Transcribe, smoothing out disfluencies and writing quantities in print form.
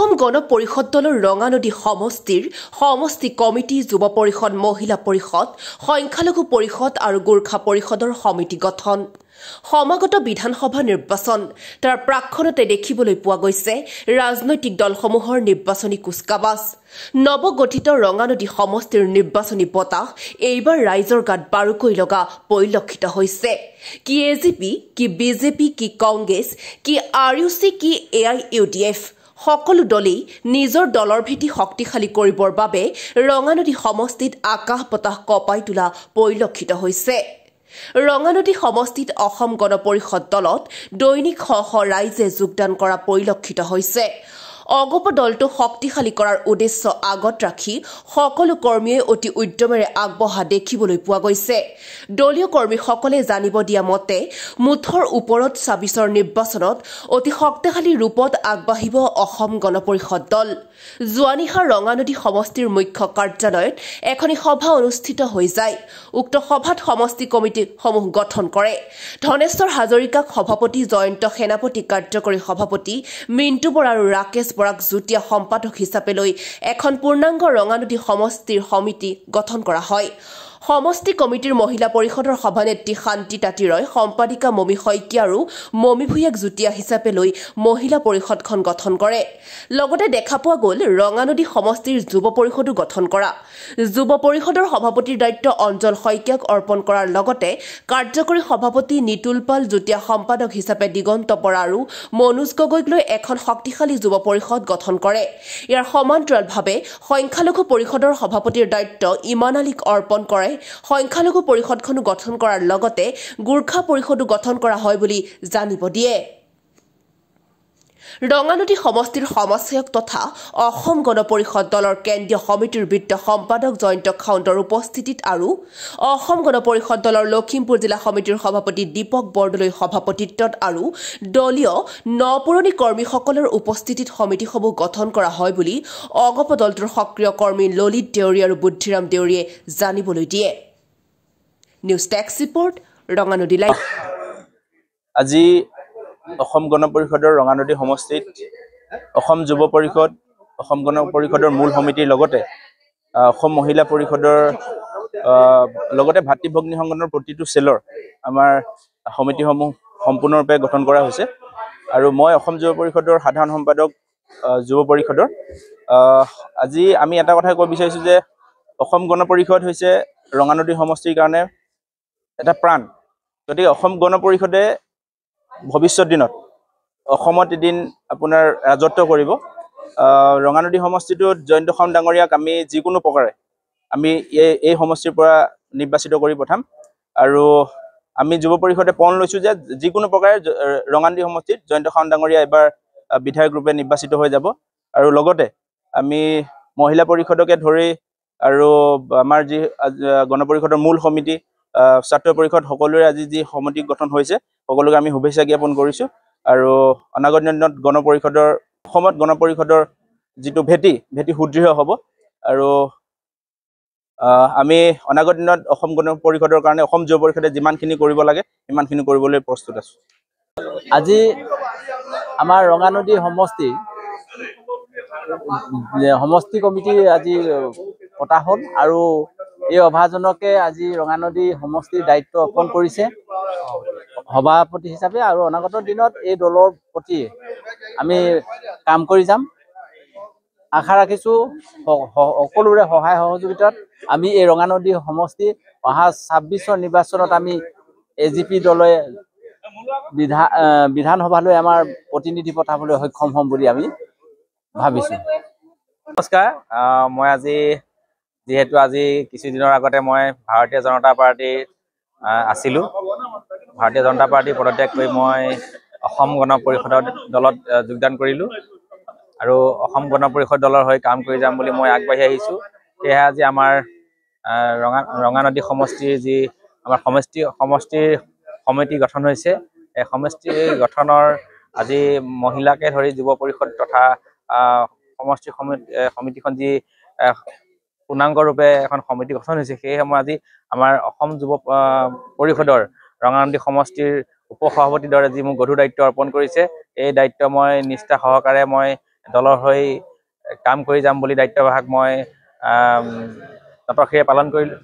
অসম গণ পৰিষদ দলৰ ৰঙানদী সমষ্টিৰ সমষ্টি কমিটি, যুৱ পৰিষদ, মহিলা পৰিষদ, সংখ্যালঘু পৰিষদ আৰু গোৰ্খা পৰিষদৰ সমিতি গঠন। সমাগত বিধানসভা নিৰ্বাচন তাৰ প্ৰাক্ষণতে দেখিবলৈ পোৱা গৈছে ৰাজনৈতিক দলসমূহৰ নিৰ্বাচনী কুচকাৱাজ। নৱগঠিত ৰঙানদী সমষ্টিৰ নিৰ্বাচনী বতাহ এইবাৰ ৰাইজৰ গাত বাৰুকৈ লগা পৰিলক্ষিত হৈছে। কি এজিপি, কি বিজেপি, কি কংগ্ৰেছ, কি RUC, কি AIUDF সকলো দলেই নিজৰ দলৰ ভেটি শক্তিশালী কৰিবৰ বাবে ৰঙানদী সমষ্টিত আকাশ বতাহ কঁপাই তোলা পৰিলক্ষিত হৈছে। ৰঙানদী সমষ্টিত অসম গণ পৰিষদ দলত দৈনিক শ শ ৰাইজে যোগদান কৰা পৰিলক্ষিত হৈছে। অগপ দলটো শক্তিশালী কৰাৰ উদ্দেশ্য আগত ৰাখি সকলো কৰ্মীয়ে অতি উদ্যমেৰে আগবঢ়া দেখিবলৈ পোৱা গৈছে। দলীয় কৰ্মীসকলে জানিব দিয়া মতে মুঠৰ ওপৰত ২৬ৰ নিৰ্বাচনত অতি শক্তিশালী ৰূপত আগবাঢ়িব অসম গণ পৰিষদ দল। যোৱা নিশা ৰঙানদী সমষ্টিৰ মুখ্য কাৰ্যালয়ত এখনি সভা অনুষ্ঠিত হৈ যায়। উক্ত সভাত সমষ্টি কমিটিসমূহ গঠন কৰে। ধনেশ্বৰ হাজৰিকাক সভাপতি, জয়ন্ত সেনাপতি কাৰ্যকৰী সভাপতি, মিণ্টু বৰা আৰু ৰাকেশ বৰাক যুটীয়া সম্পাদক হিচাপে লৈ এখন পূৰ্ণাংগ ৰঙানদী সমষ্টিৰ সমিতি গঠন কৰা হয়। সমষ্টি কমিটিৰ মহিলা পৰিষদৰ সভানেত্ৰী শান্তি তাঁতী ৰয়, সম্পাদিকা মমী শইকীয়া আৰু মমী ভূঞাক যুটীয়া হিচাপে লৈ মহিলা পৰিষদখন গঠন কৰে। লগতে দেখা পোৱা গ'ল ৰঙানদী সমষ্টিৰ যুৱ পৰিষদো গঠন কৰা। যুৱ পৰিষদৰ সভাপতিৰ দায়িত্ব অঞ্জল শইকীয়াক অৰ্পণ কৰাৰ লগতে কাৰ্যকৰী সভাপতি নিতুল পাল, যুটীয়া সম্পাদক হিচাপে দিগন্ত বৰা আৰু মনোজ গগৈক লৈ এখন শক্তিশালী যুৱ পৰিষদ গঠন কৰে। ইয়াৰ সমান্তৰালভাৱে সংখ্যালঘু পৰিষদৰ সভাপতিৰ দায়িত্ব ইমান আলীক অৰ্পণ কৰে। সংখ্যালঘু পৰিষদখনো গঠন কৰাৰ লগতে গোৰ্খা পৰিষদো গঠন কৰা হয় বুলি জানিব দিয়ে। ৰঙানদী সমষ্টিৰ সমাজসেৱক তথা অসম গণ পৰিষদ দলৰ কেন্দ্ৰীয় সমিতিৰ বিত্ত সম্পাদক জয়ন্ত খাউণ্ডৰ উপস্থিতিত আৰু অসম গণ পৰিষদ দলৰ লখিমপুৰ জিলা সমিতিৰ সভাপতি দীপক বৰদলৈৰ সভাপতিত্বত আৰু দলীয় নপুৰণি কৰ্মীসকলৰ উপস্থিতিত সমিতিসমূহ গঠন কৰা হয় বুলি অগপ দলটোৰ সক্ৰিয় কৰ্মী ললিত দেউৰী আৰু বুদ্ধিৰাম দেউৰীয়ে জানিবলৈ দিয়ে। News desk report, Ranganadi live. আজি অসম গণ পৰিষদৰ ৰঙানদী সমষ্টিত অসম যুৱ পৰিষদ, অসম গণ পৰিষদৰ মূল সমিতিৰ লগতে অসম মহিলা পৰিষদৰ লগতে ভাতৃ ভগ্নী সংগঠনৰ প্ৰতিটো চেলৰ আমাৰ সমিতিসমূহ সম্পূৰ্ণৰূপে গঠন কৰা হৈছে। আৰু মই অসম যুৱ পৰিষদৰ সাধাৰণ সম্পাদক যুৱ পৰিষদৰ। আজি আমি এটা কথাই ক'ব বিচাৰিছোঁ যে অসম গণ পৰিষদ হৈছে ৰঙানদী সমষ্টিৰ কাৰণে এটা প্ৰাণ। গতিকে অসম গণ পৰিষদে ভৱিষ্যত দিনত অসমত এদিন আপোনাৰ ৰাজত্ব কৰিব। ৰঙানদী সমষ্টিটোত জয়ন্ত খাউণ্ড ডাঙৰীয়াক আমি যিকোনো প্ৰকাৰে আমি এই সমষ্টিৰ পৰা নিৰ্বাচিত কৰি পঠাম। আৰু আমি যুৱ পৰিষদে পণ লৈছোঁ যে যিকোনো প্ৰকাৰে ৰঙানদী সমষ্টিত জয়ন্ত খাউণ্ড ডাঙৰীয়া এবাৰ বিধায়ক ৰূপে নিৰ্বাচিত হৈ যাব। আৰু লগতে আমি মহিলা পৰিষদকে ধৰি আৰু আমাৰ যি গণ পৰিষদৰ মূল সমিতি, ছাত্ৰ পৰিষদ সকলোৰে আজি যি সমিতি গঠন হৈছে সকলোকে আমি শুভেচ্ছা জ্ঞাপন কৰিছোঁ। আৰু অনাগত দিনত গণ পৰিষদৰ অসমত গণ পৰিষদৰ যিটো ভেটি সুদৃঢ় হ'ব। আৰু আমি অনাগত দিনত অসম গণ পৰিষদৰ কাৰণে অসম যুৱ পৰিষদে যিমানখিনি কৰিব লাগে সিমানখিনি কৰিবলৈ প্ৰস্তুত আছোঁ। আজি আমাৰ ৰঙানদী সমষ্টি কমিটি আজি পতা হ'ল আৰু এই সভাজনকে আজি ৰঙানদী সমষ্টিৰ দায়িত্ব অৰ্পণ কৰিছে সভাপতি হিচাপে। আৰু অনাগত দিনত এই দলৰ প্ৰতি আমি কাম কৰি যাম। আশা ৰাখিছোঁ সকলোৰে সহায় সহযোগিতাত আমি এই ৰঙানদী সমষ্টি অহা ২৬ৰ নিৰ্বাচনত আমি AGP দলে বিধানসভালৈ আমাৰ প্ৰতিনিধি পঠাবলৈ সক্ষম হ'ম বুলি আমি ভাবিছোঁ। নমস্কাৰ। মই যিহেতু আজি কিছুদিনৰ আগতে মই ভাৰতীয় জনতা পাৰ্টীৰ আছিলোঁ। ভাৰতীয় জনতা পাৰ্টী পদত্যাগ কৰি মই অসম গণ পৰিষদ দলত যোগদান কৰিলোঁ আৰু অসম গণ পৰিষদ দলৰ হৈ কাম কৰি যাম বুলি মই আগবাঢ়ি আহিছোঁ। সেয়েহে আজি আমাৰ ৰঙানদী সমষ্টিৰ যি আমাৰ সমষ্টিৰ সমিতি গঠন হৈছে, এই সমষ্টি গঠনৰ আজি মহিলাকে ধৰি যুৱ পৰিষদ তথা সমষ্টি সমিতিখন যি পূৰ্ণাংগৰূপে এখন সমিতি গঠন হৈছে, সেয়েহে মই আজি আমাৰ অসম যুৱ পৰিষদৰ ৰঙানদী সমষ্টিৰ উপ সভাপতিৰ দৰে যি মোক গধুৰ দায়িত্ব অৰ্পণ কৰিছে, এই দায়িত্ব মই নিষ্ঠা সহকাৰে মই দলৰ হৈ কাম কৰি যাম বুলি দায়িত্বভাগ মই ততক্ষীৰে পালন কৰিলোঁ।